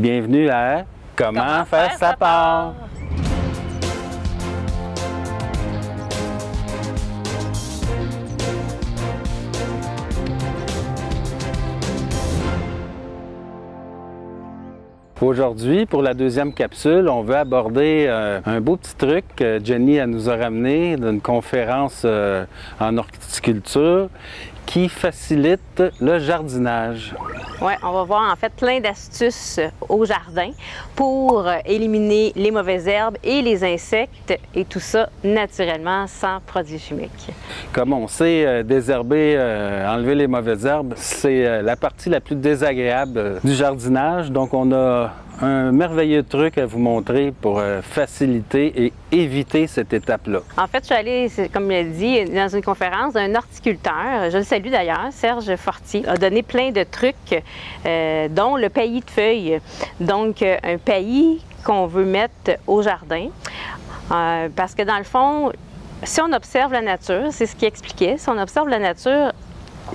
Bienvenue à Comment faire sa part. Aujourd'hui, pour la deuxième capsule, on veut aborder un beau petit truc que Jenny elle nous a ramené d'une conférence en horticulture qui facilite le jardinage. Oui, on va voir en fait plein d'astuces au jardin pour éliminer les mauvaises herbes et les insectes et tout ça naturellement sans produits chimiques. Comme on sait, désherber, enlever les mauvaises herbes, c'est la partie la plus désagréable du jardinage. Donc on a un merveilleux truc à vous montrer pour faciliter et éviter cette étape-là. En fait, je suis allée, comme il a dit, dans une conférence d'un horticulteur, je le salue d'ailleurs, Serge Fortier, a donné plein de trucs, dont le paillis de feuilles. Donc, un paillis qu'on veut mettre au jardin, parce que dans le fond, si on observe la nature, c'est ce qu'il expliquait, si on observe la nature,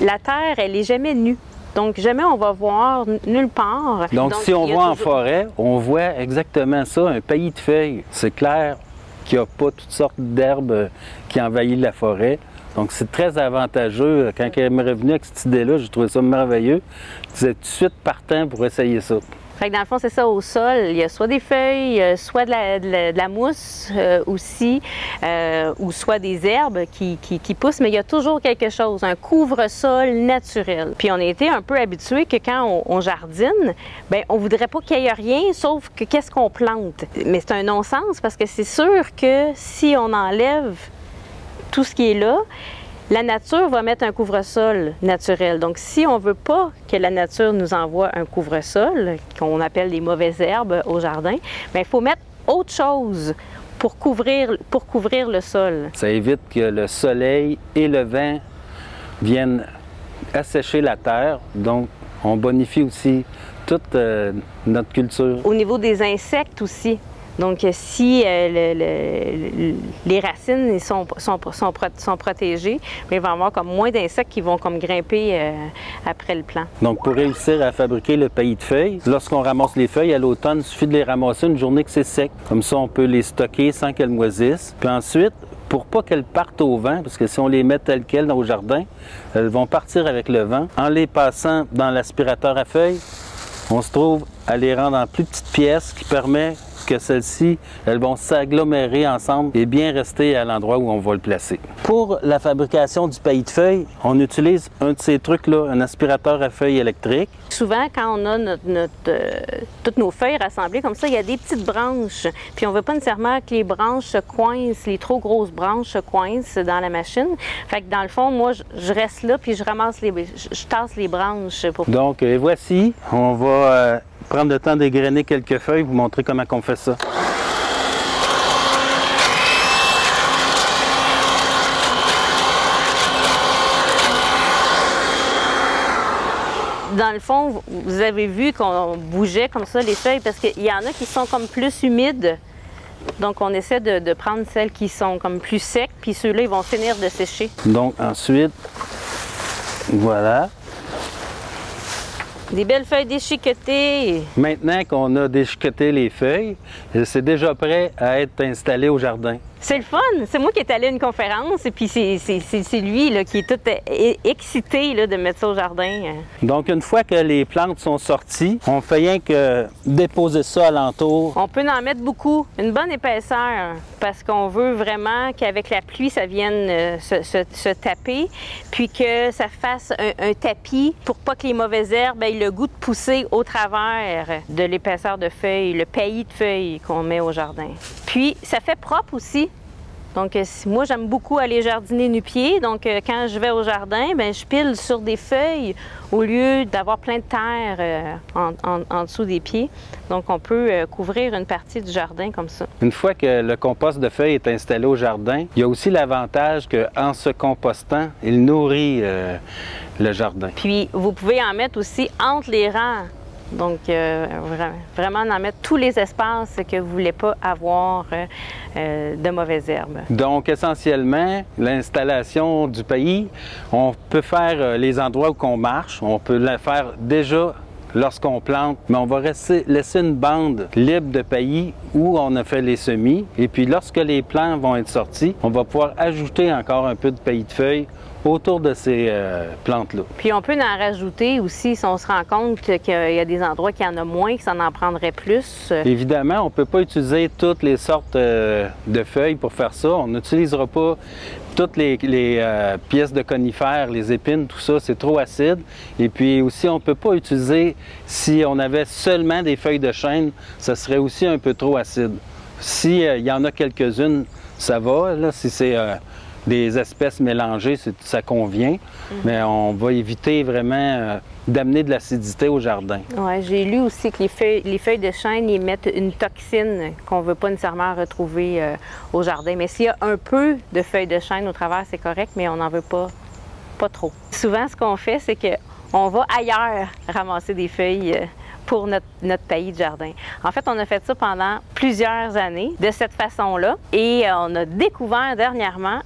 la terre, elle n'est jamais nue. Donc, jamais on va voir nulle part. Donc si on va en forêt, on voit exactement ça, un paillis de feuilles. C'est clair qu'il n'y a pas toutes sortes d'herbes qui envahissent la forêt. Donc, c'est très avantageux. Quand elle m'est revenue avec cette idée-là, j'ai trouvé ça merveilleux. J'étais tout de suite partant pour essayer ça. Fait que dans le fond, c'est ça, au sol, il y a soit des feuilles, soit de la mousse aussi, ou soit des herbes qui poussent, mais il y a toujours quelque chose, un couvre-sol naturel. Puis on a été un peu habitués que quand on jardine, bien, on voudrait pas qu'il y ait rien, sauf que qu'est-ce qu'on plante. Mais c'est un non-sens parce que c'est sûr que si on enlève tout ce qui est là, la nature va mettre un couvre-sol naturel. Donc, si on ne veut pas que la nature nous envoie un couvre-sol, qu'on appelle les mauvaises herbes au jardin, bien, il faut mettre autre chose pour couvrir le sol. Ça évite que le soleil et le vent viennent assécher la terre. Donc, on bonifie aussi toute notre culture. Au niveau des insectes aussi. Donc, si les racines sont protégées, il va y avoir comme moins d'insectes qui vont comme grimper après le plant. Donc, pour réussir à fabriquer le paillis de feuilles, lorsqu'on ramasse les feuilles à l'automne, il suffit de les ramasser une journée que c'est sec. Comme ça, on peut les stocker sans qu'elles moisissent. Puis ensuite, pour pas qu'elles partent au vent, parce que si on les met telles quelles dans le jardin, elles vont partir avec le vent. En les passant dans l'aspirateur à feuilles, on se trouve à les rendre en plus petites pièces qui permet que celles-ci, elles vont s'agglomérer ensemble et bien rester à l'endroit où on va le placer. Pour la fabrication du paillis de feuilles, on utilise un de ces trucs-là, un aspirateur à feuilles électrique. Souvent, quand on a toutes nos feuilles rassemblées comme ça, il y a des petites branches. Puis on ne veut pas nécessairement que les branches se coincent, les trop grosses branches se coincent dans la machine. Fait que dans le fond, moi, je reste là puis je ramasse je tasse les branches. Donc, et voici, on va prendre le temps d'égrener quelques feuilles, vous montrer comment on fait ça. Dans le fond, vous avez vu qu'on bougeait comme ça les feuilles parce qu'il y en a qui sont comme plus humides. Donc, on essaie de prendre celles qui sont comme plus secs, puis ceux-là, ils vont finir de sécher. Donc, ensuite, voilà. Des belles feuilles déchiquetées. Maintenant qu'on a déchiqueté les feuilles, c'est déjà prêt à être installé au jardin. C'est le fun! C'est moi qui est allé à une conférence et puis c'est lui là, qui est tout excité là, de mettre ça au jardin. Donc, une fois que les plantes sont sorties, on fait rien que déposer ça alentour. On peut en mettre beaucoup, une bonne épaisseur, parce qu'on veut vraiment qu'avec la pluie, ça vienne se taper, puis que ça fasse un tapis pour pas que les mauvaises herbes aient le goût de pousser au travers de l'épaisseur de feuilles, le paillis de feuilles qu'on met au jardin. Puis, ça fait propre aussi. Donc, moi, j'aime beaucoup aller jardiner nu-pied. Donc, quand je vais au jardin, bien, je pile sur des feuilles au lieu d'avoir plein de terre en dessous des pieds. Donc, on peut couvrir une partie du jardin comme ça. Une fois que le compost de feuilles est installé au jardin, il y a aussi l'avantage qu'en se compostant, il nourrit le jardin. Puis, vous pouvez en mettre aussi entre les rangs. Donc, vraiment en mettre tous les espaces que vous ne voulez pas avoir de mauvaises herbes. Donc, essentiellement, l'installation du paillis, on peut faire les endroits où on marche, on peut la faire déjà lorsqu'on plante, mais on va laisser une bande libre de paillis où on a fait les semis. Et puis lorsque les plants vont être sortis, on va pouvoir ajouter encore un peu de paillis de feuilles autour de ces plantes-là. Puis on peut en rajouter aussi si on se rend compte qu'il y a des endroits qui en a moins, que ça en prendrait plus. Évidemment, on ne peut pas utiliser toutes les sortes de feuilles pour faire ça. On n'utilisera pas toutes les pièces de conifères, les épines, tout ça, c'est trop acide. Et puis aussi, on ne peut pas utiliser, si on avait seulement des feuilles de chêne, ça serait aussi un peu trop acide. S'il y en a quelques-unes, ça va. Là, si c'est des espèces mélangées, ça convient, mais on va éviter vraiment d'amener de l'acidité au jardin. Oui, j'ai lu aussi que les feuilles de chêne émettent une toxine qu'on ne veut pas nécessairement retrouver au jardin. Mais s'il y a un peu de feuilles de chêne au travers, c'est correct, mais on n'en veut pas trop. Souvent, ce qu'on fait, c'est qu'on va ailleurs ramasser des feuilles pour notre paillis de jardin. En fait, on a fait ça pendant plusieurs années de cette façon-là et on a découvert dernièrement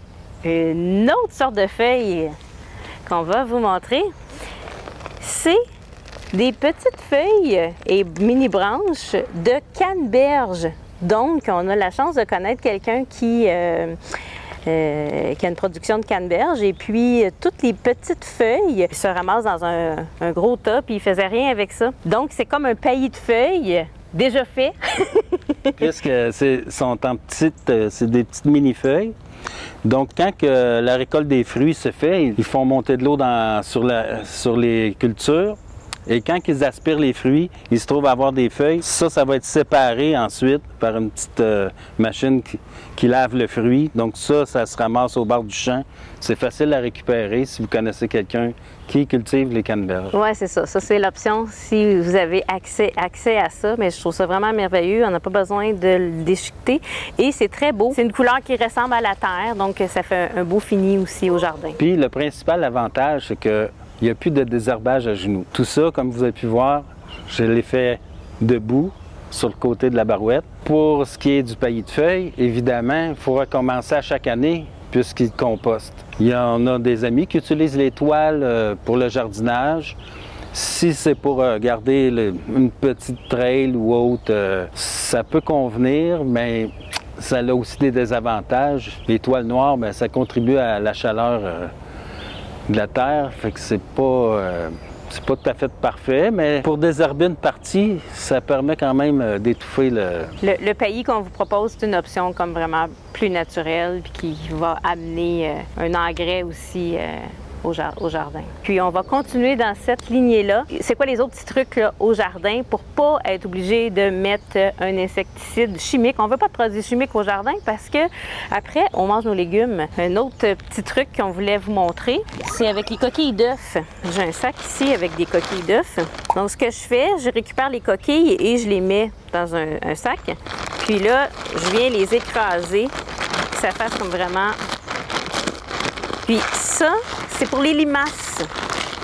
une autre sorte de feuilles qu'on va vous montrer. C'est des petites feuilles et mini-branches de canneberge. Donc, on a la chance de connaître quelqu'un qui a une production de canneberge et puis toutes les petites feuilles se ramassent dans un gros tas puis il faisait rien avec ça. Donc, c'est comme un paillis de feuilles déjà fait. Puisque sont en petites, c'est des petites mini-feuilles. Donc, quand la récolte des fruits se fait, ils font monter de l'eau sur les cultures. Et quand ils aspirent les fruits, ils se trouvent à avoir des feuilles. Ça va être séparé ensuite par une petite machine qui lave le fruit. Donc ça se ramasse au bord du champ. C'est facile à récupérer si vous connaissez quelqu'un qui cultive les canneberges. Oui, c'est ça. Ça, c'est l'option si vous avez accès à ça. Mais je trouve ça vraiment merveilleux. On n'a pas besoin de le déchiqueter. Et c'est très beau. C'est une couleur qui ressemble à la terre. Donc, ça fait un beau fini aussi au jardin. Puis, le principal avantage, c'est que il n'y a plus de désherbage à genoux. Tout ça, comme vous avez pu voir, je l'ai fait debout sur le côté de la barouette. Pour ce qui est du paillis de feuilles, évidemment, il faut recommencer à chaque année puisqu'il composte. Il y en a des amis qui utilisent les toiles pour le jardinage. Si c'est pour garder une petite trail ou autre, ça peut convenir, mais ça a aussi des désavantages. Les toiles noires, bien, ça contribue à la chaleur de la terre, fait que c'est pas tout à fait parfait, mais pour désherber une partie, ça permet quand même d'étouffer le paillis qu'on vous propose, c'est une option comme vraiment plus naturelle puis qui va amener un engrais aussi au jardin. Puis on va continuer dans cette lignée-là. C'est quoi les autres petits trucs là, au jardin pour pas être obligé de mettre un insecticide chimique? On veut pas de produits chimiques au jardin parce que après, on mange nos légumes. Un autre petit truc qu'on voulait vous montrer, c'est avec les coquilles d'œufs. J'ai un sac ici avec des coquilles d'œufs. Donc ce que je fais, je récupère les coquilles et je les mets dans un sac. Puis là, je viens les écraser, que ça fasse comme vraiment... Puis ça, c'est pour les limaces.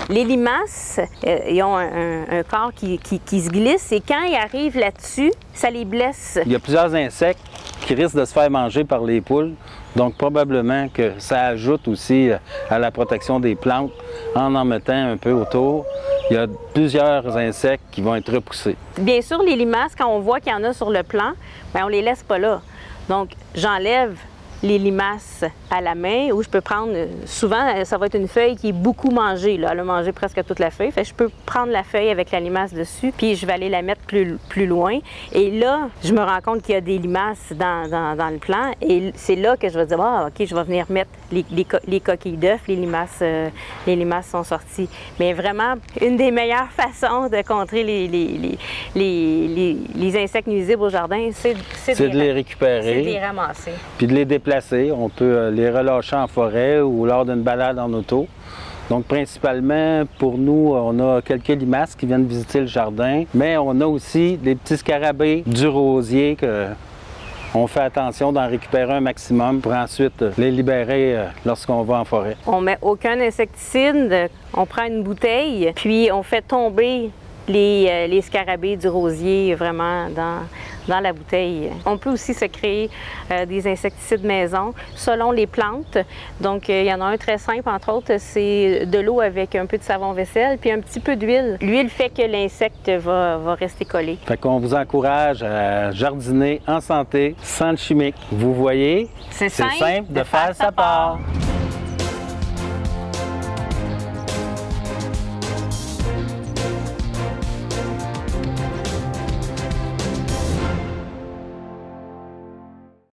Les limaces, ils ont un corps qui se glisse et quand ils arrivent là-dessus, ça les blesse. Il y a plusieurs insectes qui risquent de se faire manger par les poules. Donc probablement que ça ajoute aussi à la protection des plantes en mettant un peu autour. Il y a plusieurs insectes qui vont être repoussés. Bien sûr, les limaces, quand on voit qu'il y en a sur le plan, bien, on les laisse pas là. Donc j'enlève les limaces à la main ou je peux prendre, souvent ça va être une feuille qui est beaucoup mangée, là. Elle a mangé presque toute la feuille, fait que je peux prendre la feuille avec la limace dessus puis je vais aller la mettre plus loin et là je me rends compte qu'il y a des limaces dans le plan et c'est là que je vais dire ah ok je vais venir mettre les coquilles d'œufs, les limaces sont sorties. Mais vraiment une des meilleures façons de contrer les insectes nuisibles au jardin, c'est de les récupérer, c'est de les ramasser puis de les déplacer. On peut les relâcher en forêt ou lors d'une balade en auto. Donc principalement pour nous, on a quelques limaces qui viennent visiter le jardin, mais on a aussi des petits scarabées du rosier que on fait attention d'en récupérer un maximum pour ensuite les libérer lorsqu'on va en forêt. On met aucun insecticide, on prend une bouteille, puis on fait tomber les scarabées du rosier vraiment dans la bouteille. On peut aussi se créer des insecticides maison selon les plantes. Donc, il y en a un très simple, entre autres, c'est de l'eau avec un peu de savon vaisselle puis un petit peu d'huile. L'huile fait que l'insecte va rester collé. Fait qu'on vous encourage à jardiner en santé, sans le chimique. Vous voyez, c'est simple de faire sa part.